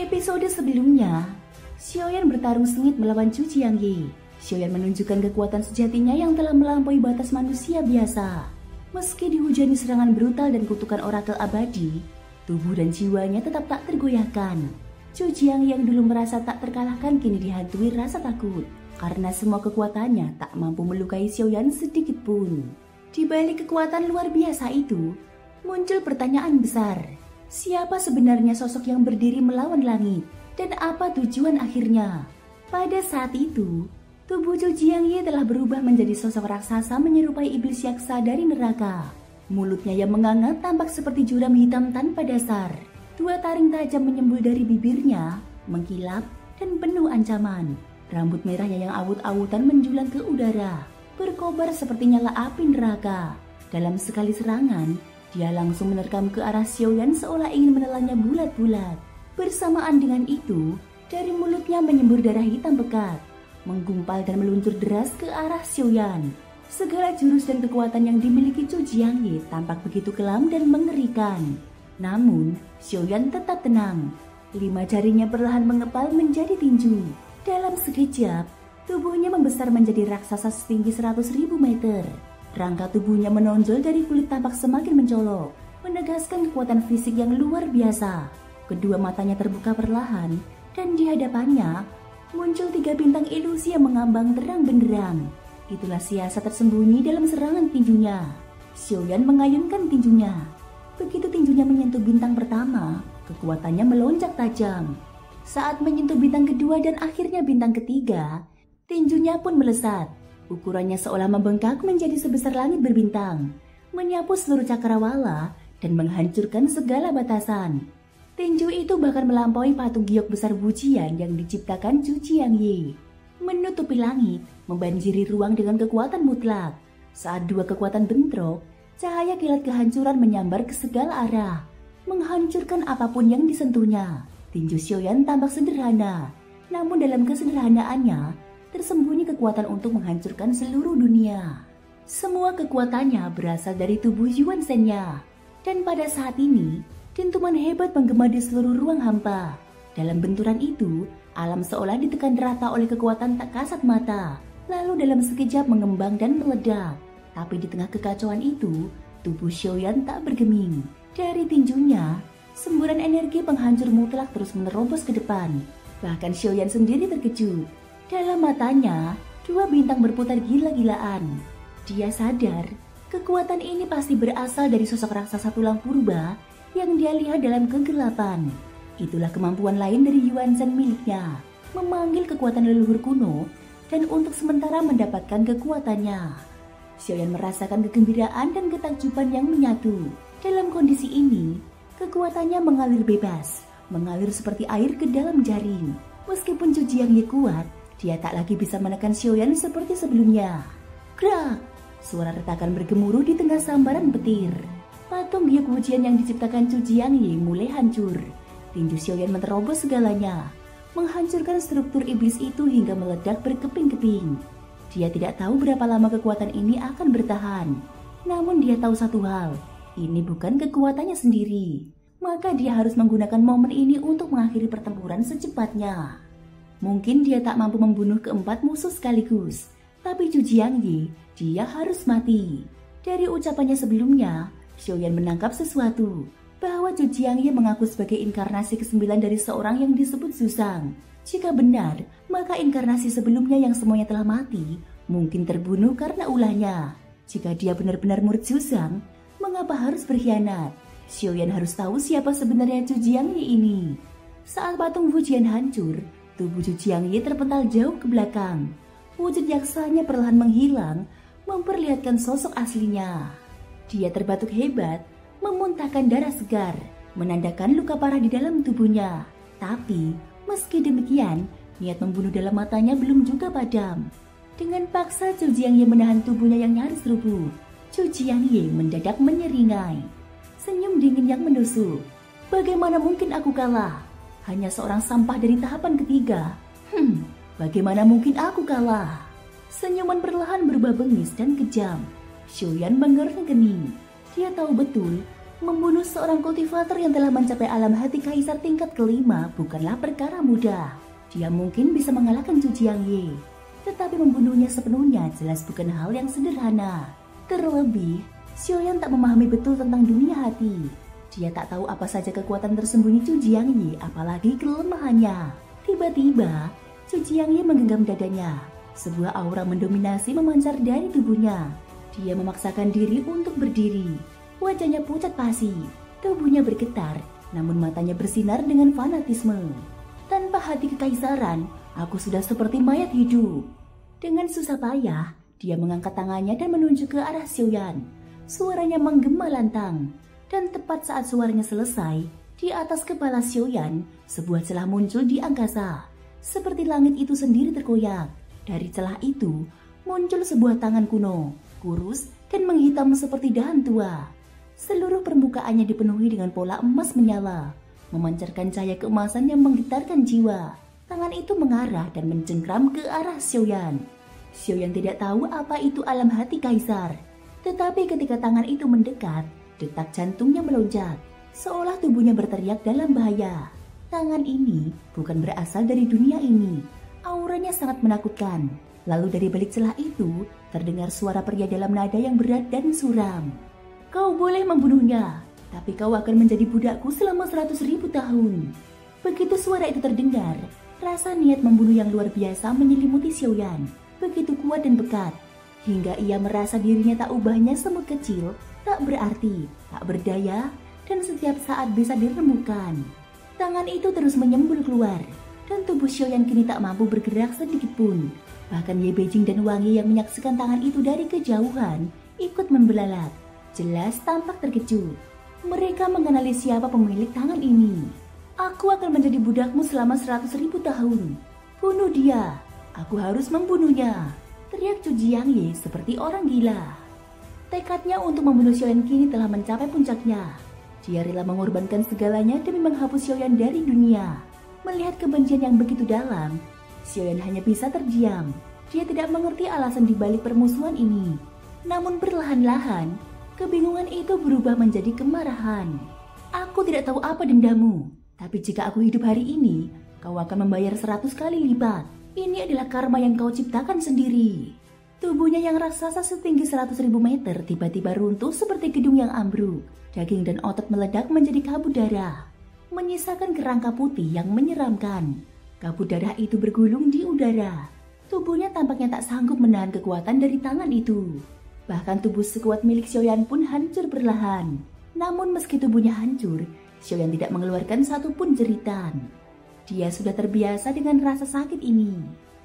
episode sebelumnya, Xiaoyan bertarung sengit melawan Zhu Jiangye. Xiaoyan menunjukkan kekuatan sejatinya yang telah melampaui batas manusia biasa. Meski dihujani serangan brutal dan kutukan orakel abadi, tubuh dan jiwanya tetap tak tergoyahkan. Zhu Jiangye yang dulu merasa tak terkalahkan kini dihantui rasa takut karena semua kekuatannya tak mampu melukai Xiaoyan sedikit pun. Di balik kekuatan luar biasa itu, muncul pertanyaan besar. Siapa sebenarnya sosok yang berdiri melawan langit? Dan apa tujuan akhirnya? Pada saat itu, tubuh Zhu Jiangye telah berubah menjadi sosok raksasa menyerupai iblis yaksa dari neraka. Mulutnya yang menganga tampak seperti juram hitam tanpa dasar. Dua taring tajam menyembul dari bibirnya, mengkilap dan penuh ancaman. Rambut merahnya yang awut-awutan menjulang ke udara, berkobar seperti nyala api neraka. Dalam sekali serangan, dia langsung menerkam ke arah Xiaoyan seolah ingin menelannya bulat-bulat. Bersamaan dengan itu, dari mulutnya menyembur darah hitam pekat, menggumpal dan meluncur deras ke arah Xiaoyan. Segala jurus dan kekuatan yang dimiliki Zhu Jiangye tampak begitu kelam dan mengerikan. Namun, Xiaoyan tetap tenang. 5 jarinya perlahan mengepal menjadi tinju. Dalam sekejap, tubuhnya membesar menjadi raksasa setinggi 100.000 meter. Rangka tubuhnya menonjol dari kulit tampak semakin mencolok, menegaskan kekuatan fisik yang luar biasa. Kedua matanya terbuka perlahan, dan di hadapannya muncul 3 bintang ilusi yang mengambang terang benderang. Itulah siasat tersembunyi dalam serangan tinjunya. Xiaoyan mengayunkan tinjunya. Begitu tinjunya menyentuh bintang pertama, kekuatannya melonjak tajam. Saat menyentuh bintang kedua dan akhirnya bintang ketiga, tinjunya pun melesat. Ukurannya seolah membengkak menjadi sebesar langit berbintang, menyapu seluruh cakrawala dan menghancurkan segala batasan. Tinju itu bahkan melampaui patung giok besar Wujian yang diciptakan Zhu Jiangye. Menutupi langit, membanjiri ruang dengan kekuatan mutlak. Saat dua kekuatan bentrok, cahaya kilat kehancuran menyambar ke segala arah, menghancurkan apapun yang disentuhnya. Tinju Xiaoyan tampak sederhana, namun dalam kesederhanaannya tersembunyi kekuatan untuk menghancurkan seluruh dunia. Semua kekuatannya berasal dari tubuh Yuan Shen-nya. Dan pada saat ini, dentuman hebat menggema di seluruh ruang hampa. Dalam benturan itu, alam seolah ditekan rata oleh kekuatan tak kasat mata. Lalu dalam sekejap mengembang dan meledak. Tapi di tengah kekacauan itu, tubuh Xiaoyan tak bergeming. Dari tinjunya, semburan energi penghancur mutlak terus menerobos ke depan. Bahkan Xiaoyan sendiri terkejut. Dalam matanya, 2 bintang berputar gila-gilaan. Dia sadar, kekuatan ini pasti berasal dari sosok raksasa tulang purba yang dia lihat dalam kegelapan. Itulah kemampuan lain dari Yuan Shen miliknya, memanggil kekuatan leluhur kuno dan untuk sementara mendapatkan kekuatannya. Xiaoyan merasakan kegembiraan dan ketakjuban yang menyatu. Dalam kondisi ini, kekuatannya mengalir bebas, mengalir seperti air ke dalam jaring. Meskipun Zhu Jiangye kuat, dia tak lagi bisa menekan Xiaoyan seperti sebelumnya. Krak! Suara retakan bergemuruh di tengah sambaran petir. Patung giok Wujian yang diciptakan Zhu Jiangye mulai hancur. Tinju Xiaoyan menerobos segalanya, menghancurkan struktur iblis itu hingga meledak berkeping-keping. Dia tidak tahu berapa lama kekuatan ini akan bertahan. Namun dia tahu satu hal, ini bukan kekuatannya sendiri. Maka dia harus menggunakan momen ini untuk mengakhiri pertempuran secepatnya. Mungkin dia tak mampu membunuh keempat musuh sekaligus, tapi Zhu Jiangye, dia harus mati. Dari ucapannya sebelumnya, Xiaoyan menangkap sesuatu, bahwa Zhu Jiangye mengaku sebagai inkarnasi ke-9 dari seorang yang disebut Zuzang. Jika benar, maka inkarnasi sebelumnya yang semuanya telah mati, mungkin terbunuh karena ulahnya. Jika dia benar-benar murid Zuzang, mengapa harus berkhianat? Xiaoyan harus tahu siapa sebenarnya Zhu Jiangye ini. Saat patung Wujian hancur, tubuh Zhu Jiangye terpental jauh ke belakang. Wujud yaksanya perlahan menghilang, memperlihatkan sosok aslinya. Dia terbatuk hebat, memuntahkan darah segar, menandakan luka parah di dalam tubuhnya. Tapi, meski demikian, niat membunuh dalam matanya belum juga padam. Dengan paksa Zhu Jiangye menahan tubuhnya yang nyaris rubuh, Zhu Jiangye mendadak menyeringai. Senyum dingin yang menusuk. Bagaimana mungkin aku kalah? Hanya seorang sampah dari tahapan ketiga. Bagaimana mungkin aku kalah? Senyuman perlahan berubah bengis dan kejam. Xiaoyan menggereng kening. Dia tahu betul Membunuh seorang kultivator yang telah mencapai alam hati kaisar tingkat kelima bukanlah perkara mudah. Dia mungkin bisa mengalahkan Zhu Jiangye, tetapi membunuhnya sepenuhnya jelas bukan hal yang sederhana. Terlebih, Xiaoyan tak memahami betul tentang dunia hati. Dia tak tahu apa saja kekuatan tersembunyi Zhu Jiangye, apalagi kelemahannya. Tiba-tiba, Zhu Jiangye menggenggam dadanya. Sebuah aura mendominasi memancar dari tubuhnya. Dia memaksakan diri untuk berdiri. Wajahnya pucat pasi, tubuhnya bergetar, namun matanya bersinar dengan fanatisme. Tanpa hati kekaisaran, aku sudah seperti mayat hidup. Dengan susah payah, dia mengangkat tangannya dan menunjuk ke arah Xiaoyan. Suaranya menggema lantang, dan tepat saat suaranya selesai, di atas kepala Xiaoyan, sebuah celah muncul di angkasa. Seperti langit itu sendiri terkoyak. Dari celah itu, muncul sebuah tangan kuno, kurus dan menghitam seperti dahan tua. Seluruh permukaannya dipenuhi dengan pola emas menyala, memancarkan cahaya keemasan yang menggetarkan jiwa. Tangan itu mengarah dan mencengkram ke arah Xiaoyan. Xiaoyan tidak tahu apa itu alam hati kaisar. Tetapi ketika tangan itu mendekat, detak jantungnya melonjak, seolah tubuhnya berteriak dalam bahaya. Tangan ini bukan berasal dari dunia ini. Auranya sangat menakutkan. Lalu dari balik celah itu, terdengar suara pria dalam nada yang berat dan suram. Kau boleh membunuhnya, tapi kau akan menjadi budakku selama 100.000 tahun. Begitu suara itu terdengar, rasa niat membunuh yang luar biasa menyelimuti Xiaoyan. Begitu kuat dan pekat, hingga ia merasa dirinya tak ubahnya semut kecil, tak berarti, tak berdaya, dan setiap saat bisa dirembukan. Tangan itu terus menyembul keluar, dan tubuh Xiaoyan kini tak mampu bergerak sedikit pun. Bahkan Ye Beijing dan Wang Yi yang menyaksikan tangan itu dari kejauhan, ikut membelalak. Jelas tampak terkejut. Mereka mengenali siapa pemilik tangan ini. Aku akan menjadi budakmu selama 100.000 tahun. Bunuh dia. Aku harus membunuhnya. Teriak Zhu Jiangye seperti orang gila. Tekadnya untuk membunuh Xiaoyan kini telah mencapai puncaknya. Dia rela mengorbankan segalanya demi menghapus Xiaoyan dari dunia. Melihat kebencian yang begitu dalam, Xiaoyan hanya bisa terdiam. Dia tidak mengerti alasan dibalik permusuhan ini. Namun perlahan-lahan, kebingungan itu berubah menjadi kemarahan. Aku tidak tahu apa dendammu, tapi jika aku hidup hari ini, kau akan membayar 100 kali lipat. Ini adalah karma yang kau ciptakan sendiri. Tubuhnya yang raksasa setinggi 100.000 meter tiba-tiba runtuh seperti gedung yang ambruk. Daging dan otot meledak menjadi kabut darah, menyisakan kerangka putih yang menyeramkan. Kabut darah itu bergulung di udara. Tubuhnya tampaknya tak sanggup menahan kekuatan dari tangan itu. Bahkan tubuh sekuat milik Xiaoyan pun hancur perlahan. Namun meski tubuhnya hancur, Xiaoyan tidak mengeluarkan satupun jeritan. Dia sudah terbiasa dengan rasa sakit ini.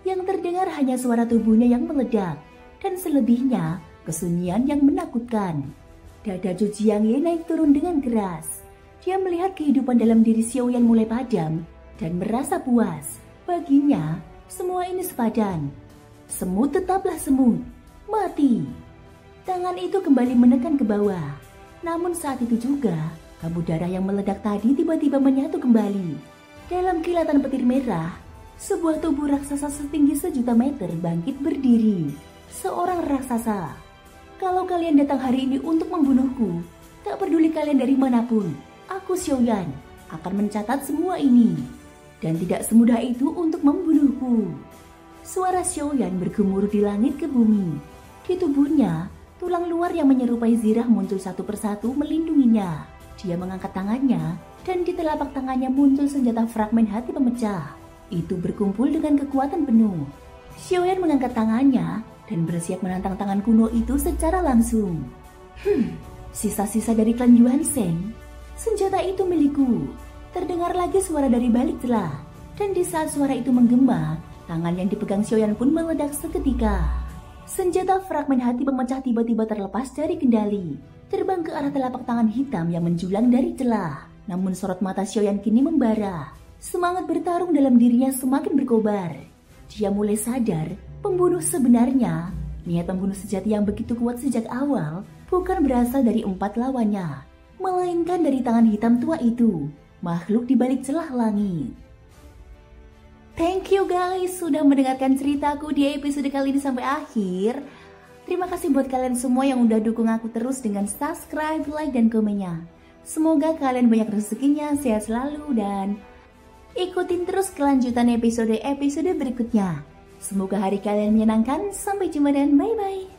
Yang terdengar hanya suara tubuhnya yang meledak, dan selebihnya kesunyian yang menakutkan. Dada Zhu Jiangye naik turun dengan keras. Dia melihat kehidupan dalam diri Xiaoyan mulai padam dan merasa puas. Baginya, semua ini sepadan. Semut tetaplah semut. Mati. Tangan itu kembali menekan ke bawah. Namun saat itu juga, kabut darah yang meledak tadi tiba-tiba menyatu kembali. Dalam kilatan petir merah, sebuah tubuh raksasa setinggi 1.000.000 meter bangkit berdiri. Seorang raksasa. Kalau kalian datang hari ini untuk membunuhku, tak peduli kalian dari manapun, aku Xiaoyan akan mencatat semua ini. Dan tidak semudah itu untuk membunuhku. Suara Xiaoyan bergemuruh di langit ke bumi. Di tubuhnya, tulang luar yang menyerupai zirah muncul satu persatu melindunginya. Dia mengangkat tangannya, dan di telapak tangannya muncul senjata fragmen hati pemecah. Itu berkumpul dengan kekuatan penuh. Xiaoyan mengangkat tangannya, dan bersiap menantang tangan kuno itu secara langsung. Sisa-sisa dari klan Yuan Sheng. Senjata itu milikku. Terdengar lagi suara dari balik celah. Dan di saat suara itu menggema, tangan yang dipegang Xiaoyan pun meledak seketika. Senjata fragmen hati pemecah tiba-tiba terlepas dari kendali, terbang ke arah telapak tangan hitam yang menjulang dari celah. Namun sorot mata Xiaoyan kini membara. Semangat bertarung dalam dirinya semakin berkobar. Dia mulai sadar, pembunuh sebenarnya, niat pembunuh sejati yang begitu kuat sejak awal, bukan berasal dari 4 lawannya, melainkan dari tangan hitam tua itu, makhluk di balik celah langit. Thank you guys sudah mendengarkan ceritaku di episode kali ini sampai akhir. Terima kasih buat kalian semua yang udah dukung aku terus dengan subscribe, like, dan komennya. Semoga kalian banyak rezekinya, sehat selalu, dan ikutin terus kelanjutan episode-episode berikutnya. Semoga hari kalian menyenangkan. Sampai jumpa dan bye-bye.